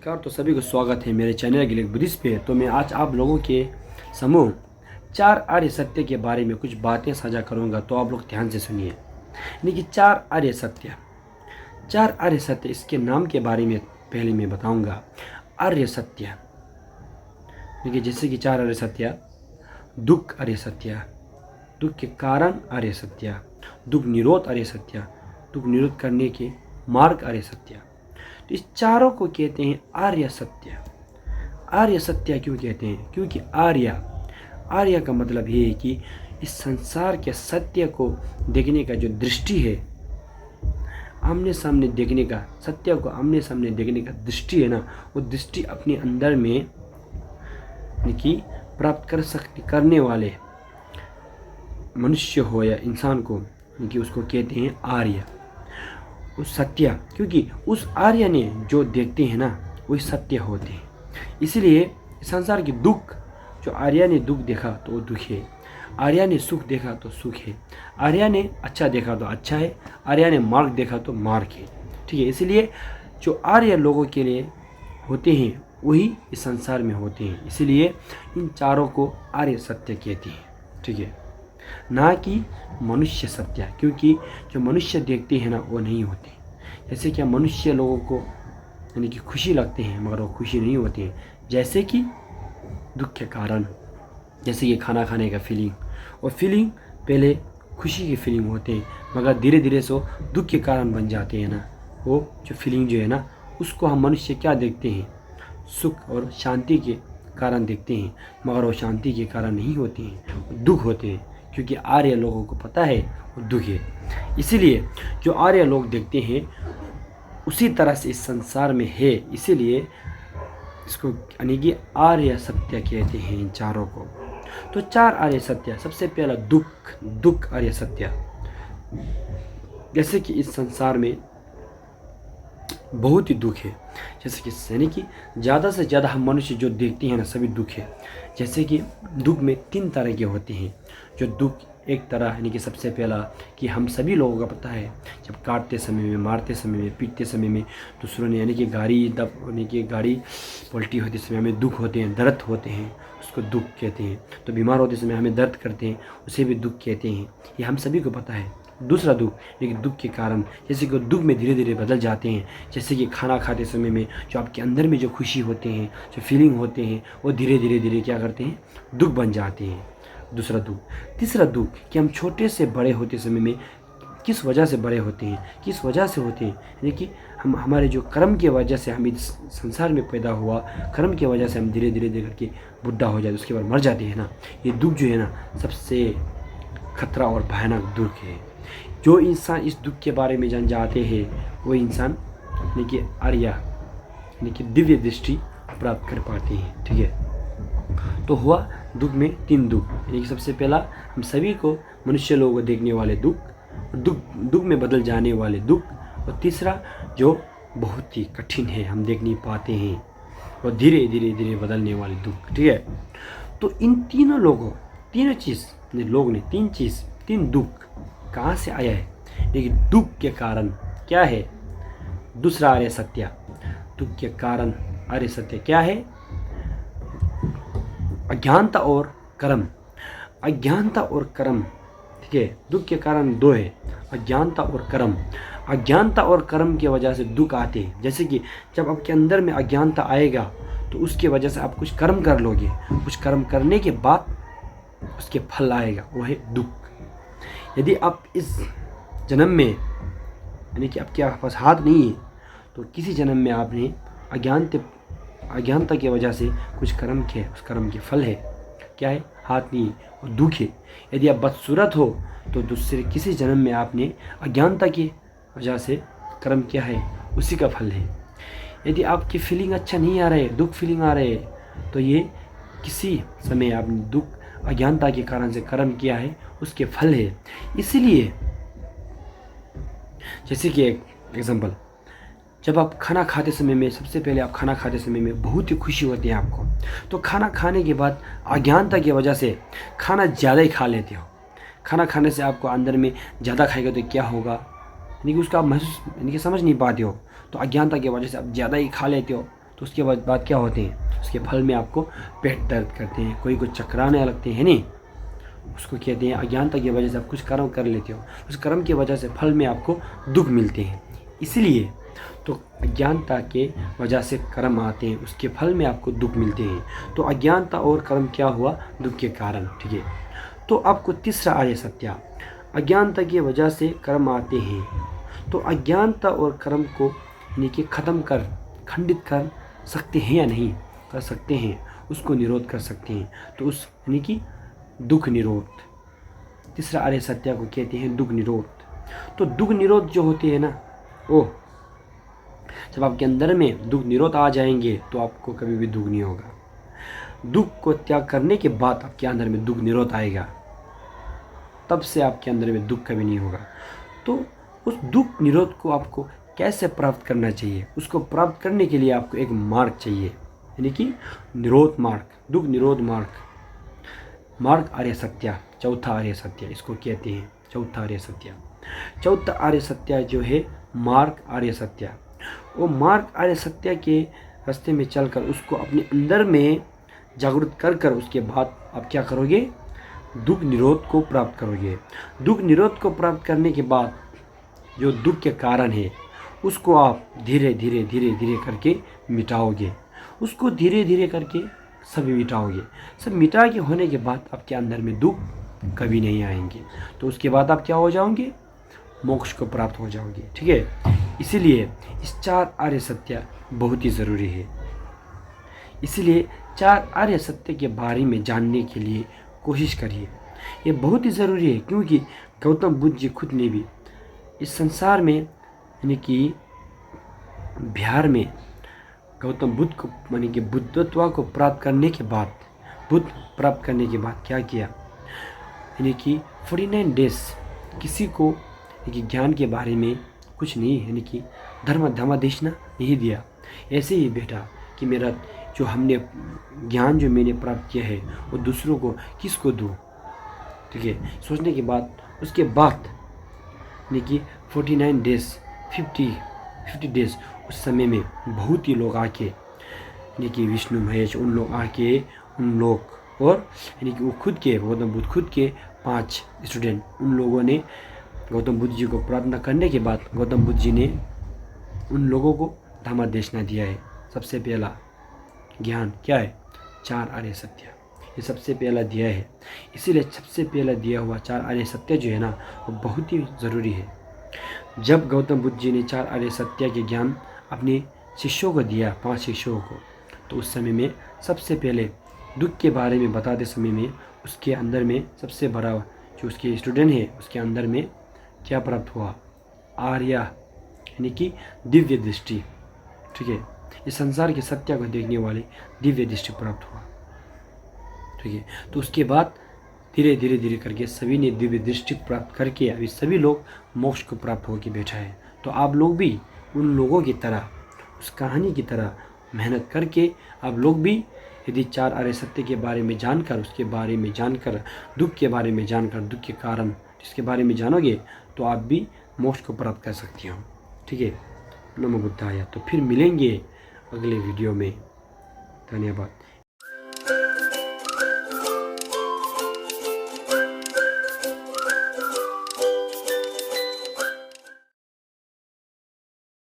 नमस्कार। तो सभी को स्वागत है मेरे चैनल गिलेक बुद्धिस्ट पे। तो मैं आज आप लोगों के समूह 4 आर्य सत्य के बारे में कुछ बातें साझा करूंगा, तो आप लोग ध्यान से सुनिए। यानी कि 4 आर्य सत्य, 4 आर्य सत्य, इसके नाम के बारे में पहले मैं बताऊंगा। आर्य सत्य देखिए, जैसे कि 4 आर्य सत्य: दुख आर्य सत्य, दुख के कारण आर्य सत्य, दुख निरोध आर्य सत्य, दुख निरोध करने के मार्ग आर्य सत्य। तो इस चारों को कहते हैं आर्य सत्य। आर्य सत्य क्यों कहते हैं? क्योंकि आर्य का मतलब ये है कि इस संसार के सत्य को देखने का जो दृष्टि है, आमने सामने देखने का, सत्य को आमने सामने देखने का दृष्टि है ना, वो दृष्टि अपने अंदर में कि प्राप्त करने वाले मनुष्य हो या इंसान को कि उसको कहते हैं आर्य, उस सत्य। क्योंकि उस आर्य ने जो देखते हैं ना, वही सत्य होते हैं। इसलिए संसार की दुख, जो आर्य ने दुख देखा तो वो दुख है, आर्य ने सुख देखा तो सुख है, आर्य ने अच्छा देखा तो अच्छा है, आर्य ने मार्ग देखा तो मार्ग है। ठीक है, इसलिए जो आर्य लोगों के लिए होते हैं वही इस संसार में होते हैं। इसलिए इन चारों को आर्य सत्य कहते हैं। ठीक है, ना कि मनुष्य सत्य, क्योंकि जो मनुष्य देखते हैं ना वो नहीं होते। जैसे कि मनुष्य लोगों को यानी कि खुशी लगते हैं मगर वो खुशी नहीं होते हैं। जैसे कि दुख के कारण, जैसे कि खाना खाने का फीलिंग, और फीलिंग पहले खुशी की फीलिंग होते हैं मगर धीरे धीरे से दुख के कारण बन जाते हैं ना। वो जो फीलिंग जो है ना, उसको हम मनुष्य क्या देखते हैं? सुख और शांति के कारण देखते हैं, मगर वो शांति के कारण नहीं होते हैं, दुख होते हैं। क्योंकि आर्य लोगों को पता है वो दुख है। इसीलिए जो आर्य लोग देखते हैं उसी तरह से इस संसार में है। इसीलिए इसको यानी कि आर्य सत्य कहते हैं इन चारों को। तो 4 आर्य सत्य, सबसे पहला दुख आर्य सत्य। जैसे कि इस संसार में बहुत ही दुख है, जैसे कि यानी कि ज़्यादा से ज़्यादा हम मनुष्य जो देखते हैं ना, सभी दुख है। जैसे कि दुख में 3 तरह के होते हैं। जो दुख एक तरह यानी कि सबसे पहला कि हम सभी लोगों का पता है, जब काटते समय में, मारते समय में, पीटते समय में दूसरों ने यानी कि गाड़ी पलटी होते समय हमें दुख होते हैं, दर्द होते हैं, उसको दुख कहते हैं। तो बीमार होते समय हमें दर्द करते हैं, उसे भी दुख कहते हैं। ये हम सभी को पता है। दूसरा दुख, लेकिन दुख के कारण जैसे कि दुख में धीरे धीरे बदल जाते हैं। जैसे कि खाना खाते समय में जो आपके अंदर में जो खुशी होते हैं, जो फीलिंग होते हैं, वो धीरे धीरे क्या करते हैं? दुख बन जाते हैं। दूसरा दुख। तीसरा दुख कि हम छोटे से बड़े होते समय में किस वजह से बड़े होते हैं, किस वजह से होते हैं, यानी कि हम हमारे जो कर्म की वजह से हम इस संसार में पैदा हुआ, कर्म की वजह से हम धीरे धीरे करके बुढ़ा हो जाते, उसके बाद मर जाते हैं ना। ये दुख जो है ना, सबसे खतरा और भयानक दुख है। जो इंसान इस दुख के बारे में जान जाते हैं वो इंसान यानी कि आर्य यानी कि दिव्य दृष्टि प्राप्त कर पाते हैं। ठीक है, तो हुआ दुख में 3 दुख, यानी कि सबसे पहला हम सभी को, मनुष्य लोगों को देखने वाले दुख में बदल जाने वाले दुख, और तीसरा जो बहुत ही कठिन है, हम देख नहीं पाते हैं, और धीरे धीरे बदलने वाले दुख। ठीक है, तो इन तीनों लोगों, तीन चीज़ 3 दुख कहाँ से आया है? लेकिन दुख के कारण क्या है? दूसरा आर्य सत्य, दुख के कारण आर्य सत्य क्या है? अज्ञानता और कर्म। अज्ञानता और कर्म, ठीक है, दुख के कारण 2 है, अज्ञानता और कर्म। अज्ञानता और कर्म की वजह से दुख आते हैं। जैसे कि जब आपके अंदर में अज्ञानता आएगा तो उसकी वजह से आप कुछ कर्म कर लोगे, कुछ कर्म करने के बाद उसके फल आएगा, वो है दुख। यदि आप इस जन्म में यानी कि आपके पास हाथ नहीं है तो किसी जन्म में आपने अज्ञानता की वजह से कुछ कर्म किए, उस कर्म के फल है क्या है? हाथ नहीं और दुख है। यदि आप बदसूरत हो तो दूसरे किसी जन्म में आपने अज्ञानता की वजह से कर्म किया है, उसी का फल है। यदि आपकी फीलिंग अच्छा नहीं आ रहा है, दुख फीलिंग आ रहे है, तो ये किसी समय आपने दुख अज्ञानता के कारण से कर्म किया है, उसके फल है। इसीलिए जैसे कि एक एग्जांपल, जब आप खाना खाते समय में, सबसे पहले आप खाना खाते समय में बहुत ही खुशी होती है आपको, तो खाना खाने के बाद अज्ञानता की वजह से खाना ज़्यादा ही खा लेते हो। खाना खाने से आपको अंदर में ज़्यादा खाएगा तो क्या होगा, यानी कि उसका आप महसूस यानी कि समझ नहीं पाते हो। तो अज्ञानता की वजह से आप ज़्यादा ही खा लेते हो, तो उसके बाद क्या होते हैं, उसके फल में आपको पेट दर्द करते हैं, कोई को चकराने लगते हैं नहीं, उसको कहते हैं अज्ञानता की वजह से आप कुछ कर्म कर लेते हो, उस कर्म की वजह से फल में आपको दुख मिलते हैं। इसलिए तो अज्ञानता के वजह से कर्म आते हैं, उसके फल में आपको दुख मिलते हैं। तो अज्ञानता और कर्म क्या हुआ, दुख के कारण। ठीक है, तो आपको तीसरा आर्य सत्य, अज्ञानता की वजह से कर्म आते हैं, तो अज्ञानता और कर्म को यानी कि ख़त्म कर, खंडित कर सकते हैं या नहीं कर सकते हैं, उसको निरोध कर सकते हैं। तो उस यानी कि दुख निरोध, तीसरा आर्य सत्य को कहते हैं दुख निरोध। तो दुख निरोध जो होते हैं ना, वो जब आपके अंदर में दुख निरोध आ जाएंगे तो आपको कभी भी दुख नहीं होगा। दुख को त्याग करने के बाद आपके अंदर में दुख निरोध आएगा, तब से आपके अंदर में दुख कभी नहीं होगा। तो उस दुख निरोध को आपको कैसे प्राप्त करना चाहिए, उसको प्राप्त करने के लिए आपको एक मार्ग चाहिए, यानी कि निरोध मार्ग, दुख निरोध मार्ग, मार्ग आर्य सत्य, चौथा आर्य सत्य इसको कहते हैं, चौथा आर्य सत्य। चौथा आर्य सत्य जो है मार्ग आर्य सत्य, वो मार्ग आर्य सत्य के रास्ते में चलकर उसको अपने अंदर में जागरूक कर कर उसके बाद आप क्या करोगे, दुख निरोध को प्राप्त करोगे। दुख निरोध को प्राप्त करने के बाद जो दुख के कारण है उसको आप धीरे धीरे धीरे धीरे करके मिटाओगे, उसको धीरे धीरे करके सभी मिटाओगे। सब मिटा के होने के बाद आपके अंदर में दुख कभी नहीं आएंगे। तो उसके बाद आप क्या हो जाओगे, मोक्ष को प्राप्त हो जाओगे। ठीक है, इसीलिए इस चार आर्य सत्य बहुत ही ज़रूरी है। इसीलिए चार आर्य सत्य के बारे में जानने के लिए कोशिश करिए, ये बहुत ही ज़रूरी है। क्योंकि गौतम बुद्ध जी खुद ने भी इस संसार में यानी कि बिहार में गौतम बुद्ध को यानी कि बुद्धत्व को प्राप्त करने के बाद, बुद्ध प्राप्त करने के बाद क्या किया, यानी कि 49 डेज किसी को यानी कि ज्ञान के बारे में कुछ नहीं, यानी कि धर्मादेशना नहीं दिया। ऐसे ही बेटा कि मेरा जो हमने ज्ञान जो मैंने प्राप्त किया है वो दूसरों को किसको दूँ। ठीक है, सोचने के बाद उसके बाद यानी कि 49 डेज 50 डेज उस समय में बहुत ही लोग आके यानी कि विष्णु महेश उन लोग आके उन लोग और यानी कि वो खुद के गौतम बुद्ध खुद के 5 स्टूडेंट उन लोगों ने गौतम बुद्ध जी को प्रार्थना करने के बाद गौतम बुद्ध जी ने उन लोगों को धर्मादेशना दिया है। सबसे पहला ज्ञान क्या है, चार आर्य सत्य, ये सबसे पहला दिया है। इसीलिए सबसे पहला दिया हुआ चार आर्य सत्य जो है ना वो बहुत ही ज़रूरी है। जब गौतम बुद्ध जी ने चार आर्य सत्य के ज्ञान अपने शिष्यों को दिया, 5 शिष्यों को, तो उस समय में सबसे पहले दुख के बारे में बताते समय में उसके अंदर में सबसे बड़ा जो उसके स्टूडेंट है उसके अंदर में क्या प्राप्त हुआ, आर्य यानी कि दिव्य दृष्टि। ठीक है, इस संसार के सत्य को देखने वाले दिव्य दृष्टि प्राप्त हुआ। ठीक है, तो उसके बाद धीरे धीरे धीरे करके सभी ने दिव्य दृष्टि प्राप्त करके अभी सभी लोग मोक्ष को प्राप्त होकर बैठा है। तो आप लोग भी उन लोगों की तरह, उस कहानी की तरह मेहनत करके आप लोग भी यदि चार आर्य सत्य के बारे में जानकर, उसके बारे में जानकर, दुख के बारे में जानकर, दुख के कारण जिसके बारे में जानोगे तो आप भी मोक्ष को प्राप्त कर सकते हो। ठीक है, नमो बुद्धाय। तो फिर मिलेंगे अगले वीडियो में। धन्यवाद।